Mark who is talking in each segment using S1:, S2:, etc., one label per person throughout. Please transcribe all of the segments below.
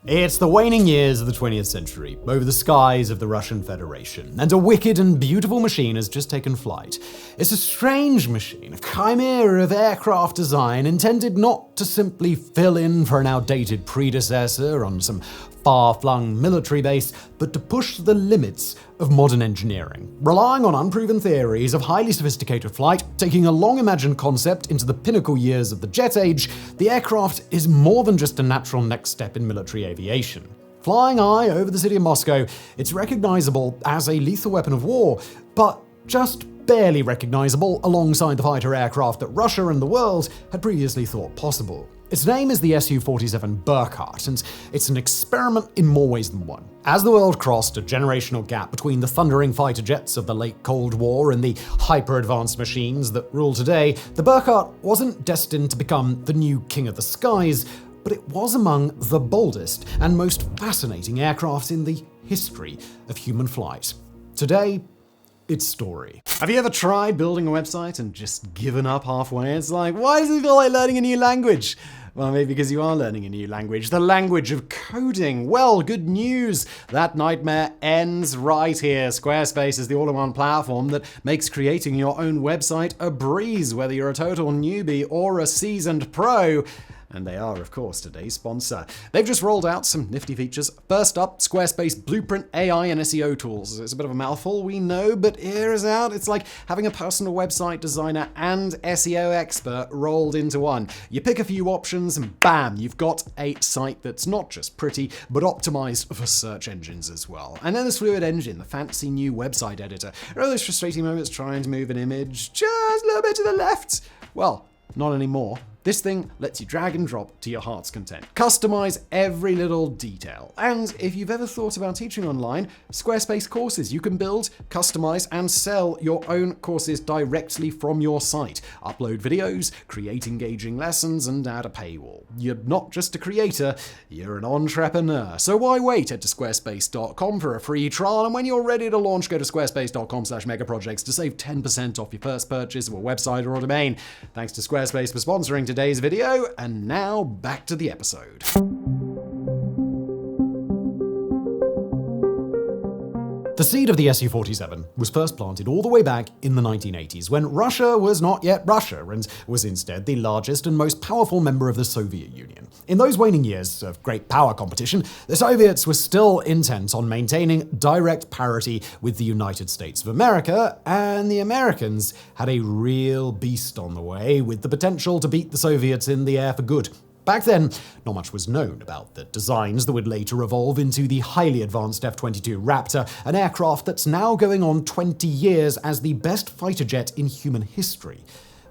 S1: It's the waning years of the 20th century, over the skies of the Russian Federation, and a wicked and beautiful machine has just taken flight. It's a strange machine, a chimera of aircraft design intended not to simply fill in for an outdated predecessor on some far-flung military base, but to push the limits of modern engineering. Relying on unproven theories of highly sophisticated flight, taking a long-imagined concept into the pinnacle years of the jet age, the aircraft is more than just a natural next step in military aviation. Flying high over the city of Moscow, it's recognizable as a lethal weapon of war, but just barely recognizable alongside the fighter aircraft that Russia and the world had previously thought possible. Its name is the Su-47 Berkut, and it's an experiment in more ways than one. As the world crossed a generational gap between the thundering fighter jets of the late Cold War and the hyper-advanced machines that rule today, the Berkut wasn't destined to become the new king of the skies, but it was among the boldest and most fascinating aircraft in the history of human flight. Today, its story. Have you ever tried building a website and just given up halfway? It's like, why does it feel like learning a new language? Well, maybe because you are learning a new language, the language of coding. Well, good news. That nightmare ends right here. Squarespace is the all-in-one platform that makes creating your own website a breeze, whether you're a total newbie or a seasoned pro. And they are, of course, today's sponsor. They've just rolled out some nifty features. First up, Squarespace Blueprint AI and SEO tools. It's a bit of a mouthful, we know, but hear us out. It's like having a personal website designer and SEO expert rolled into one. You pick a few options and bam, you've got a site that's not just pretty, but optimized for search engines as well. And then there's Fluid Engine, the fancy new website editor. Are those frustrating moments trying to move an image just a little bit to the left? Well, not anymore. This thing lets you drag and drop to your heart's content. Customize every little detail. And if you've ever thought about teaching online, Squarespace courses, you can build, customize, and sell your own courses directly from your site. Upload videos, create engaging lessons, and add a paywall. You're not just a creator, you're an entrepreneur. So why wait? Head to squarespace.com for a free trial, and when you're ready to launch, go to squarespace.com/megaprojects to save 10% off your first purchase of a website or a domain. Thanks to Squarespace for sponsoring today's video, and now back to the episode. The seed of the Su-47 was first planted all the way back in the 1980s, when Russia was not yet Russia and was instead the largest and most powerful member of the Soviet Union. In those waning years of great power competition, the Soviets were still intent on maintaining direct parity with the United States of America, and the Americans had a real beast on the way with the potential to beat the Soviets in the air for good. Back then, not much was known about the designs that would later evolve into the highly advanced F-22 Raptor, an aircraft that's now going on 20 years as the best fighter jet in human history.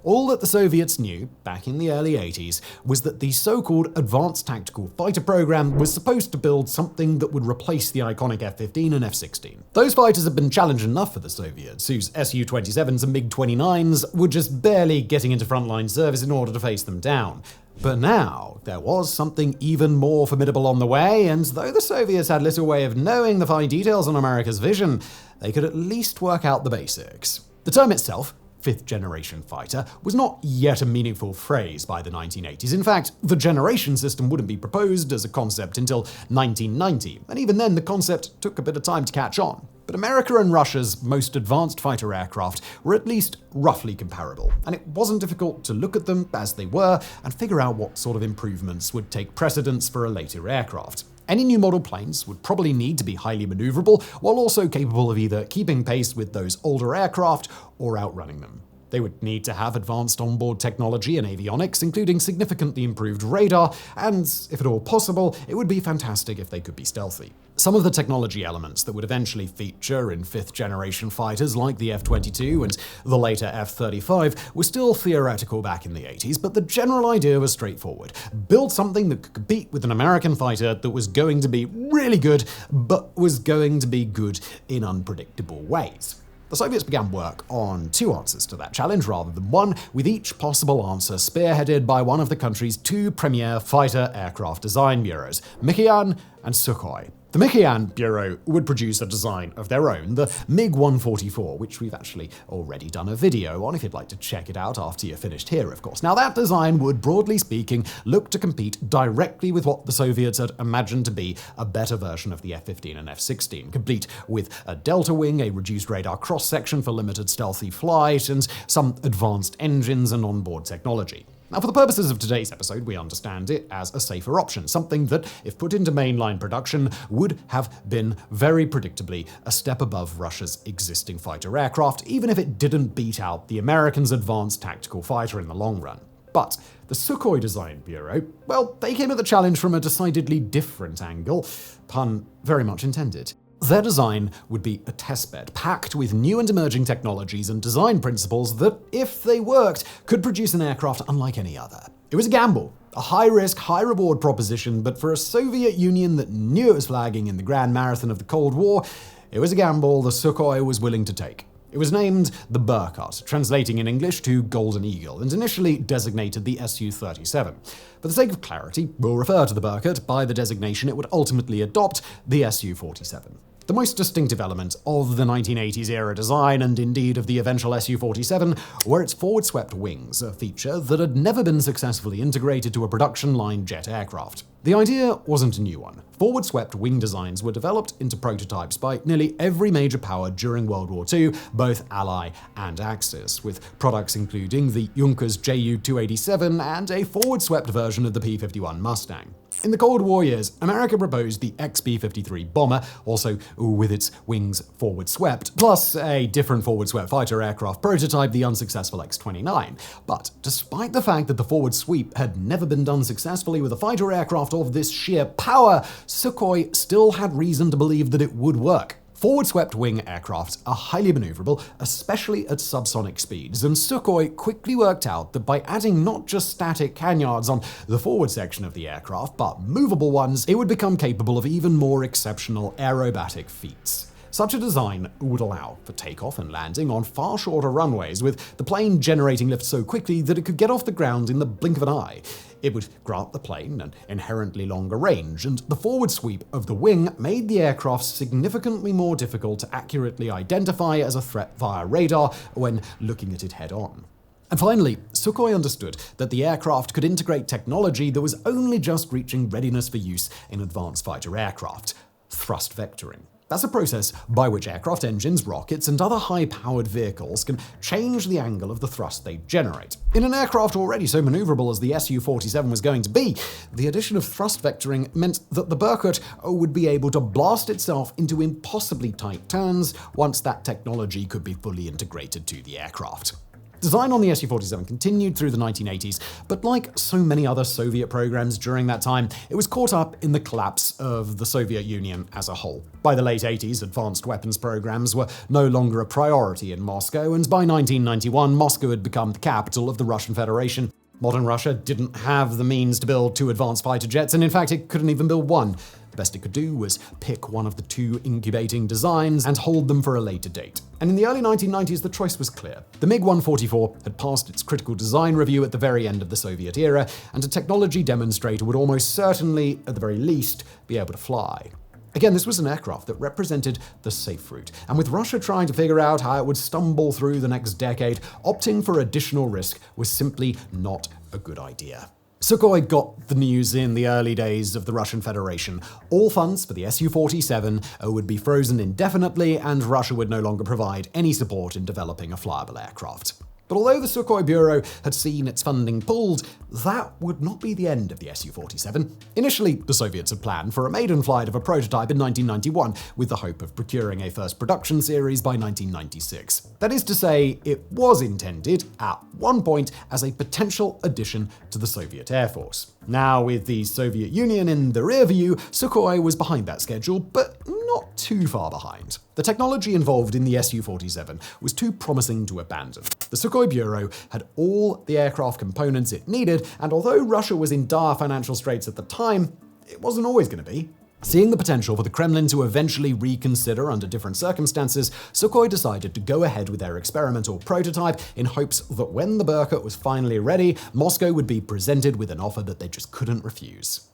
S1: All that the Soviets knew, back in the early 80s, was that the so-called Advanced Tactical Fighter program was supposed to build something that would replace the iconic F-15 and F-16. Those fighters had been challenged enough for the Soviets, whose Su-27s and MiG-29s were just barely getting into frontline service in order to face them down. But now, there was something even more formidable on the way, and though the Soviets had little way of knowing the fine details on America's vision, they could at least work out the basics. The term itself, fifth-generation fighter, was not yet a meaningful phrase by the 1980s. In fact, the generation system wouldn't be proposed as a concept until 1990, and even then the concept took a bit of time to catch on. But America and Russia's most advanced fighter aircraft were at least roughly comparable, and it wasn't difficult to look at them as they were and figure out what sort of improvements would take precedence for a later aircraft. Any new model planes would probably need to be highly maneuverable, while also capable of either keeping pace with those older aircraft or outrunning them. They would need to have advanced onboard technology and avionics, including significantly improved radar, and, if at all possible, it would be fantastic if they could be stealthy. Some of the technology elements that would eventually feature in fifth-generation fighters like the F-22 and the later F-35 were still theoretical back in the 80s, but the general idea was straightforward. Build something that could compete with an American fighter that was going to be really good, but was going to be good in unpredictable ways. The Soviets began work on two answers to that challenge rather than one, with each possible answer spearheaded by one of the country's two premier fighter aircraft design bureaus, Mikoyan and Sukhoi. The Mikoyan Bureau would produce a design of their own, the MiG-144, which we've actually already done a video on if you'd like to check it out after you're finished here, of course. Now, that design would, broadly speaking, look to compete directly with what the Soviets had imagined to be a better version of the F-15 and F-16, complete with a delta wing, a reduced radar cross-section for limited stealthy flight, and some advanced engines and onboard technology. Now, for the purposes of today's episode, we understand it as a safer option, something that, if put into mainline production, would have been very predictably a step above Russia's existing fighter aircraft, even if it didn't beat out the Americans' advanced tactical fighter in the long run. But the Sukhoi Design Bureau, well, they came at the challenge from a decidedly different angle, pun very much intended. Their design would be a testbed packed with new and emerging technologies and design principles that, if they worked, could produce an aircraft unlike any other. It was a gamble, a high-risk, high-reward proposition, but for a Soviet Union that knew it was flagging in the Grand Marathon of the Cold War, it was a gamble the Sukhoi was willing to take. It was named the Berkut, translating in English to Golden Eagle, and initially designated the Su-47. For the sake of clarity, we'll refer to the Berkut by the designation it would ultimately adopt, the Su-47. The most distinctive element of the 1980s era design, and indeed of the eventual Su-47, were its forward-swept wings, a feature that had never been successfully integrated to a production-line jet aircraft. The idea wasn't a new one. Forward-swept wing designs were developed into prototypes by nearly every major power during World War II, both Ally and Axis, with products including the Junkers Ju-287 and a forward-swept version of the P-51 Mustang. In the Cold War years, America proposed the XB-53 bomber, also with its wings forward-swept, plus a different forward-swept fighter aircraft prototype, the unsuccessful X-29. But despite the fact that the forward sweep had never been done successfully with a fighter aircraft of this sheer power, Sukhoi still had reason to believe that it would work. Forward-swept wing aircraft are highly maneuverable, especially at subsonic speeds, and Sukhoi quickly worked out that by adding not just static canyards on the forward section of the aircraft, but movable ones, it would become capable of even more exceptional aerobatic feats. Such a design would allow for takeoff and landing on far shorter runways, with the plane generating lift so quickly that it could get off the ground in the blink of an eye. It would grant the plane an inherently longer range, and the forward sweep of the wing made the aircraft significantly more difficult to accurately identify as a threat via radar when looking at it head-on. And finally, Sukhoi understood that the aircraft could integrate technology that was only just reaching readiness for use in advanced fighter aircraft: thrust vectoring. That's a process by which aircraft engines, rockets, and other high-powered vehicles can change the angle of the thrust they generate. In an aircraft already so maneuverable as the Su-47 was going to be, the addition of thrust vectoring meant that the Berkut would be able to blast itself into impossibly tight turns once that technology could be fully integrated to the aircraft. Design on the Su-47 continued through the 1980s, but like so many other Soviet programs during that time, it was caught up in the collapse of the Soviet Union as a whole. By the late 80s, advanced weapons programs were no longer a priority in Moscow, and by 1991, Moscow had become the capital of the Russian Federation. Modern Russia didn't have the means to build 2 advanced fighter jets, and in fact, it couldn't even build one. The best it could do was pick one of the 2 incubating designs and hold them for a later date. And in the early 1990s, the choice was clear. The MiG-144 had passed its critical design review at the very end of the Soviet era, and a technology demonstrator would almost certainly, at the very least, be able to fly. Again, this was an aircraft that represented the safe route, and with Russia trying to figure out how it would stumble through the next decade, opting for additional risk was simply not a good idea. Sukhoi got the news in the early days of the Russian Federation. All funds for the Su-47 would be frozen indefinitely, and Russia would no longer provide any support in developing a flyable aircraft. But although the Sukhoi Bureau had seen its funding pulled, that would not be the end of the Su-47. Initially, the Soviets had planned for a maiden flight of a prototype in 1991, with the hope of procuring a first production series by 1996. That is to say, it was intended, at one point, as a potential addition to the Soviet Air Force. Now, with the Soviet Union in the rearview, Sukhoi was behind that schedule, but not too far behind. The technology involved in the Su-47 was too promising to abandon. The Sukhoi Bureau had all the aircraft components it needed, and although Russia was in dire financial straits at the time, it wasn't always going to be. Seeing the potential for the Kremlin to eventually reconsider under different circumstances, Sukhoi decided to go ahead with their experimental prototype in hopes that when the Berkut was finally ready, Moscow would be presented with an offer that they just couldn't refuse.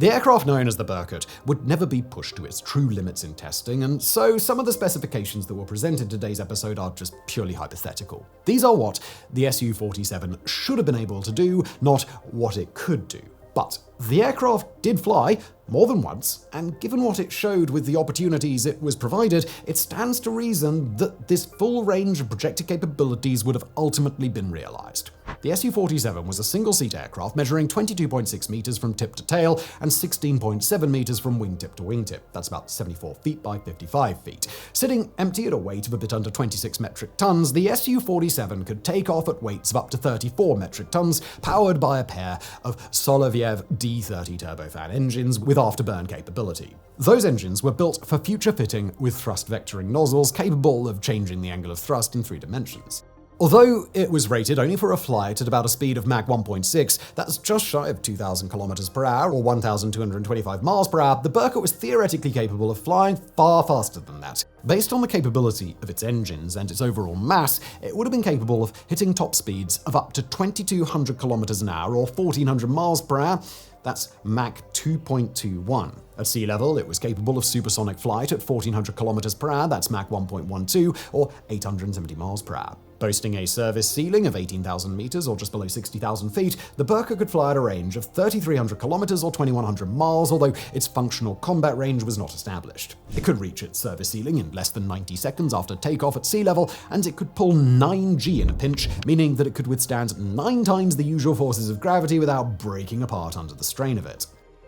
S1: The aircraft known as the Berkut would never be pushed to its true limits in testing, and so some of the specifications that were presented in today's episode are just purely hypothetical. These are what the Su-47 should have been able to do, not what it could do. But the aircraft did fly more than once, and given what it showed with the opportunities it was provided, it stands to reason that this full range of projected capabilities would have ultimately been realized. The Su-47 was a single-seat aircraft measuring 22.6 meters from tip to tail and 16.7 meters from wingtip to wingtip. That's about 74 feet by 55 feet. Sitting empty at a weight of a bit under 26 metric tons, the Su-47 could take off at weights of up to 34 metric tons, powered by a pair of Soloviev D30 turbofan engines with afterburn capability. Those engines were built for future fitting with thrust vectoring nozzles capable of changing the angle of thrust in 3 dimensions. Although it was rated only for a flight at about a speed of Mach 1.6, that's just shy of 2,000 kilometers per hour or 1,225 miles per hour, the Berkut was theoretically capable of flying far faster than that. Based on the capability of its engines and its overall mass, it would have been capable of hitting top speeds of up to 2,200 kilometers an hour or 1,400 miles per hour. That's Mach 2.21. At sea level, it was capable of supersonic flight at 1,400 kilometers per hour, that's Mach 1.12, or 870 miles per hour. Boasting a service ceiling of 18,000 meters, or just below 60,000 feet, the Berkut could fly at a range of 3,300 kilometers or 2,100 miles, although its functional combat range was not established. It could reach its service ceiling in less than 90 seconds after takeoff at sea level, and it could pull 9G in a pinch, meaning that it could withstand 9 times the usual forces of gravity without breaking apart under the strain of it.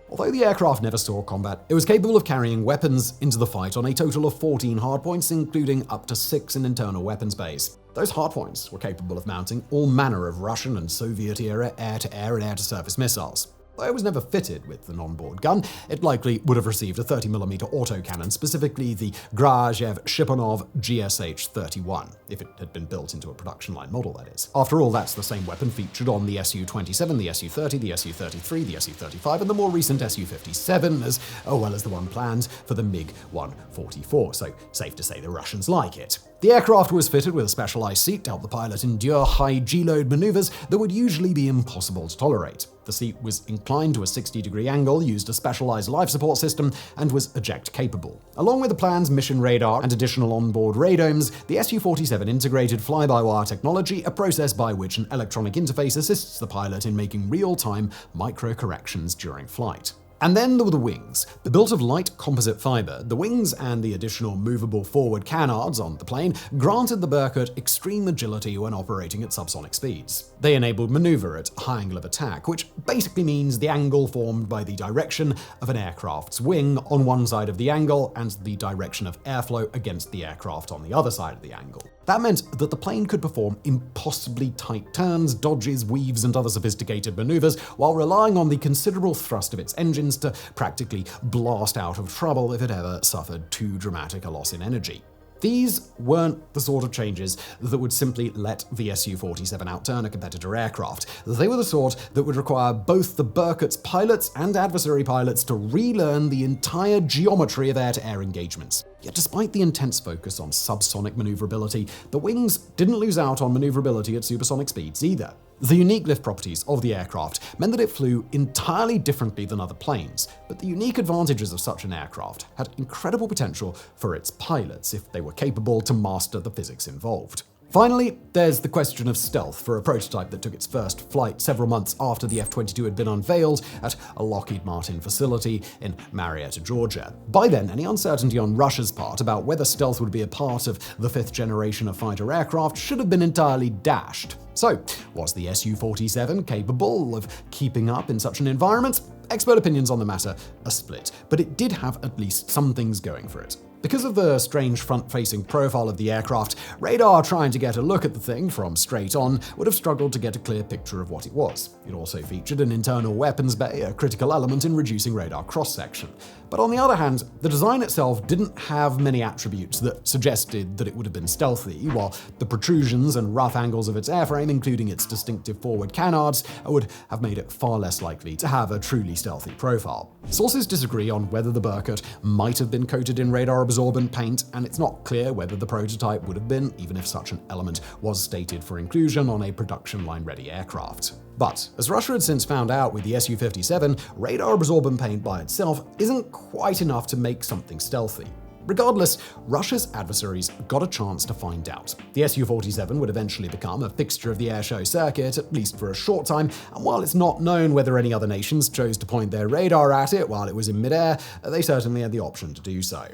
S1: Although the aircraft never saw combat, it was capable of carrying weapons into the fight on a total of 14 hardpoints, including up to 6 in internal weapons bays. Those hardpoints were capable of mounting all manner of Russian and Soviet-era air-to-air and air-to-surface missiles. Though it was never fitted with an onboard gun, it likely would have received a 30mm autocannon, specifically the Grajev-Shiponov GSH-31, if it had been built into a production line model, that is. After all, that's the same weapon featured on the Su-27, the Su-30, the Su-33, the Su-35, and the more recent Su-57, as well as the one planned for the MiG-144, so safe to say the Russians like it. The aircraft was fitted with a specialized seat to help the pilot endure high G-load maneuvers that would usually be impossible to tolerate. The seat was inclined to a 60-degree angle, used a specialized life support system, and was eject-capable. Along with the plan's mission radar and additional onboard radomes, the Su-47 integrated fly-by-wire technology, a process by which an electronic interface assists the pilot in making real-time micro-corrections during flight. And then there were the wings. Built of light composite fiber, the wings and the additional movable forward canards on the plane granted the Berkut extreme agility when operating at subsonic speeds. They enabled maneuver at high angle of attack, which basically means the angle formed by the direction of an aircraft's wing on one side of the angle and the direction of airflow against the aircraft on the other side of the angle. That meant that the plane could perform impossibly tight turns, dodges, weaves, and other sophisticated maneuvers while relying on the considerable thrust of its engines to practically blast out of trouble if it ever suffered too dramatic a loss in energy. These weren't the sort of changes that would simply let the Su-47 outturn a competitor aircraft. They were the sort that would require both the Berkut's pilots and adversary pilots to relearn the entire geometry of air-to-air engagements. Yet despite the intense focus on subsonic maneuverability, the wings didn't lose out on maneuverability at supersonic speeds either. The unique lift properties of the aircraft meant that it flew entirely differently than other planes, but the unique advantages of such an aircraft had incredible potential for its pilots if they were capable to master the physics involved. Finally, there's the question of stealth for a prototype that took its first flight several months after the F-22 had been unveiled at a Lockheed Martin facility in Marietta, Georgia. By then, any uncertainty on Russia's part about whether stealth would be a part of the 5th generation of fighter aircraft should have been entirely dashed. So, was the Su-47 capable of keeping up in such an environment? Expert opinions on the matter are split, but it did have at least some things going for it. Because of the strange front-facing profile of the aircraft, radar trying to get a look at the thing from straight on would have struggled to get a clear picture of what it was. It also featured an internal weapons bay, a critical element in reducing radar cross-section. But on the other hand, the design itself didn't have many attributes that suggested that it would have been stealthy, while the protrusions and rough angles of its airframe, including its distinctive forward canards, would have made it far less likely to have a truly stealthy profile. Sources disagree on whether the Berkut might have been coated in radar radar-absorbent paint, and it's not clear whether the prototype would have been, even if such an element was stated for inclusion on a production line-ready aircraft. But, as Russia had since found out with the Su-47, radar-absorbent paint by itself isn't quite enough to make something stealthy. Regardless, Russia's adversaries got a chance to find out. The Su-47 would eventually become a fixture of the airshow circuit, at least for a short time, and while it's not known whether any other nations chose to point their radar at it while it was in midair, they certainly had the option to do so.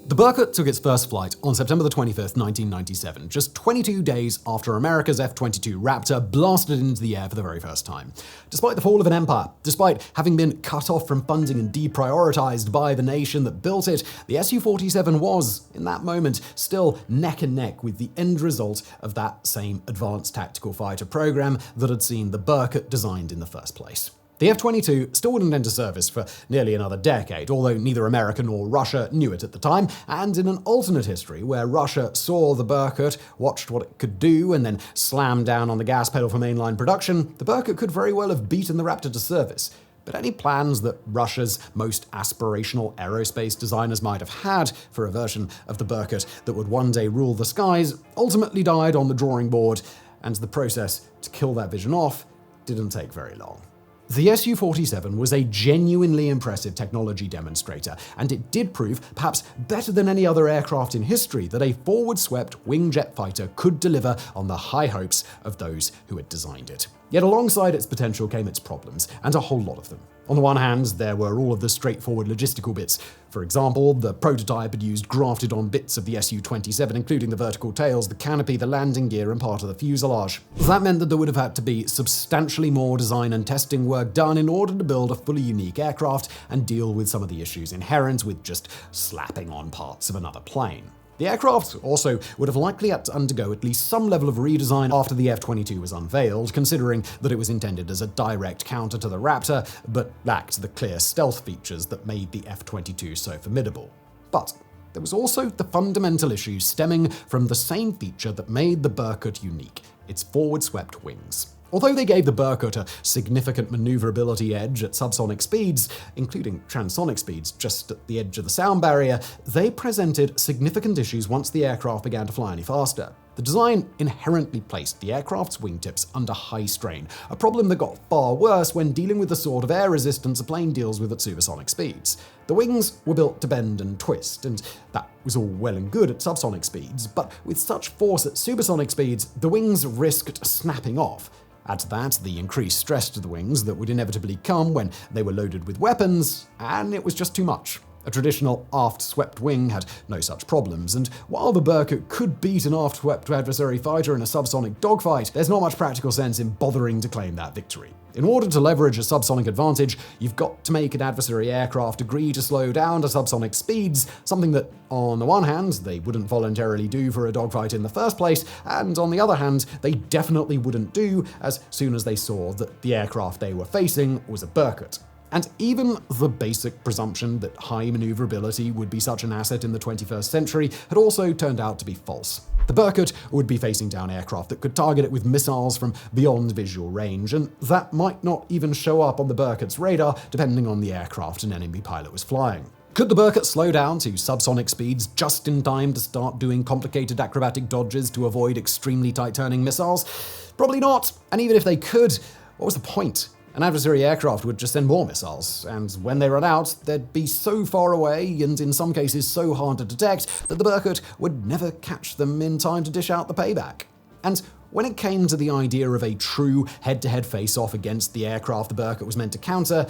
S1: The Berkut took its first flight on September 25th, 1997, just 22 days after America's F-22 Raptor blasted into the air for the very first time. Despite the fall of an empire, despite having been cut off from funding and deprioritized by the nation that built it, the Su-47 was, in that moment, still neck and neck with the end result of that same advanced tactical fighter program that had seen the Berkut designed in the first place. The F-22 still wouldn't enter service for nearly another decade, although neither America nor Russia knew it at the time, and in an alternate history where Russia saw the Berkut, watched what it could do, and then slammed down on the gas pedal for mainline production, the Berkut could very well have beaten the Raptor to service. But any plans that Russia's most aspirational aerospace designers might have had for a version of the Berkut that would one day rule the skies ultimately died on the drawing board, and the process to kill that vision off didn't take very long. The Su-47 was a genuinely impressive technology demonstrator, and it did prove, perhaps better than any other aircraft in history, that a forward-swept wing-jet fighter could deliver on the high hopes of those who had designed it. Yet alongside its potential came its problems, and a whole lot of them. On the one hand, there were all of the straightforward logistical bits. For example, the prototype had used grafted-on bits of the Su-27, including the vertical tails, the canopy, the landing gear, and part of the fuselage. That meant that there would have had to be substantially more design and testing work done in order to build a fully unique aircraft and deal with some of the issues inherent with just slapping on parts of another plane. The aircraft also would have likely had to undergo at least some level of redesign after the F-22 was unveiled, considering that it was intended as a direct counter to the Raptor, but lacked the clear stealth features that made the F-22 so formidable. But there was also the fundamental issue stemming from the same feature that made the Berkut unique: its forward-swept wings. Although they gave the Berkut a significant maneuverability edge at subsonic speeds, including transonic speeds just at the edge of the sound barrier, they presented significant issues once the aircraft began to fly any faster. The design inherently placed the aircraft's wingtips under high strain, a problem that got far worse when dealing with the sort of air resistance a plane deals with at supersonic speeds. The wings were built to bend and twist, and that was all well and good at subsonic speeds, but with such force at supersonic speeds, the wings risked snapping off. Add to that the increased stress to the wings that would inevitably come when they were loaded with weapons, and it was just too much. A traditional aft-swept wing had no such problems, and while the Berkut could beat an aft-swept adversary fighter in a subsonic dogfight, there's not much practical sense in bothering to claim that victory. In order to leverage a subsonic advantage, you've got to make an adversary aircraft agree to slow down to subsonic speeds, something that, on the one hand, they wouldn't voluntarily do for a dogfight in the first place, and on the other hand, they definitely wouldn't do as soon as they saw that the aircraft they were facing was a Berkut. And even the basic presumption that high maneuverability would be such an asset in the 21st century had also turned out to be false. The Berkut would be facing down aircraft that could target it with missiles from beyond visual range, and that might not even show up on the Berkut's radar, depending on the aircraft an enemy pilot was flying. Could the Berkut slow down to subsonic speeds just in time to start doing complicated acrobatic dodges to avoid extremely tight-turning missiles? Probably not, and even if they could, what was the point? An adversary aircraft would just send more missiles, and when they ran out, they'd be so far away, and in some cases so hard to detect, that the Berkut would never catch them in time to dish out the payback. And when it came to the idea of a true head-to-head face-off against the aircraft the Berkut was meant to counter,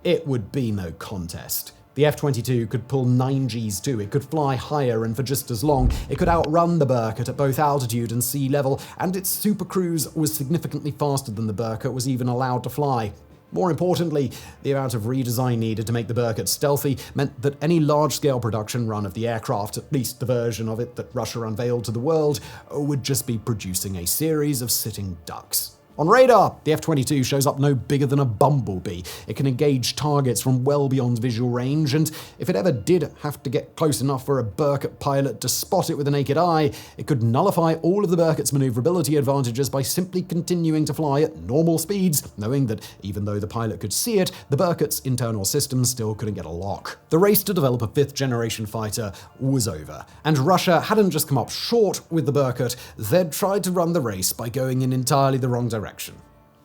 S1: it would be no contest. The F-22 could pull 9 Gs too, it could fly higher and for just as long, it could outrun the Berkut at both altitude and sea level, and its supercruise was significantly faster than the Berkut was even allowed to fly. More importantly, the amount of redesign needed to make the Berkut stealthy meant that any large-scale production run of the aircraft, at least the version of it that Russia unveiled to the world, would just be producing a series of sitting ducks. On radar, the F-22 shows up no bigger than a bumblebee. It can engage targets from well beyond visual range, and if it ever did have to get close enough for a Berkut pilot to spot it with the naked eye, it could nullify all of the Berkut's maneuverability advantages by simply continuing to fly at normal speeds, knowing that even though the pilot could see it, the Berkut's internal systems still couldn't get a lock. The race to develop a fifth-generation fighter was over, and Russia hadn't just come up short with the Berkut, they'd tried to run the race by going in entirely the wrong direction.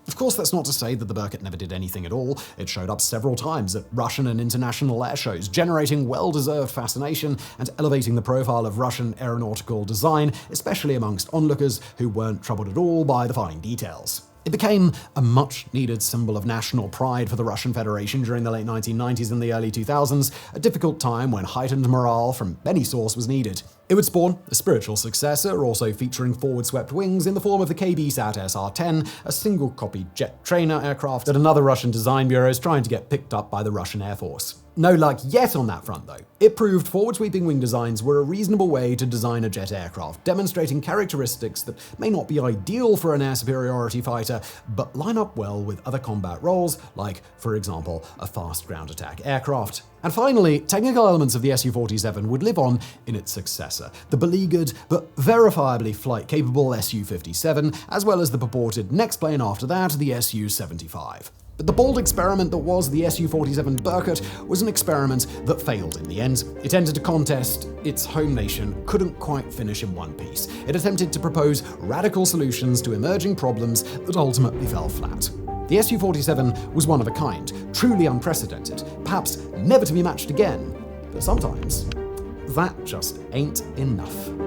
S1: Of course, that's not to say that the Berkut never did anything at all. It showed up several times at Russian and international air shows, generating well-deserved fascination and elevating the profile of Russian aeronautical design, especially amongst onlookers who weren't troubled at all by the fine details. It became a much-needed symbol of national pride for the Russian Federation during the late 1990s and the early 2000s, a difficult time when heightened morale from any source was needed. It would spawn a spiritual successor, also featuring forward-swept wings in the form of the KB-SAT SR-10, a single-copy jet trainer aircraft that another Russian design bureau is trying to get picked up by the Russian Air Force. No luck yet on that front, though. It proved forward-sweeping wing designs were a reasonable way to design a jet aircraft, demonstrating characteristics that may not be ideal for an air superiority fighter, but line up well with other combat roles, like, for example, a fast ground attack aircraft. And finally, technical elements of the Su-47 would live on in its successor, the beleaguered but verifiably flight-capable Su-57, as well as the purported next plane after that, the Su-75. But the bold experiment that was the Su-47 Berkut was an experiment that failed in the end. It entered a contest its home nation couldn't quite finish in one piece. It attempted to propose radical solutions to emerging problems that ultimately fell flat. The Su-47 was one of a kind, truly unprecedented, perhaps never to be matched again. But sometimes, that just ain't enough.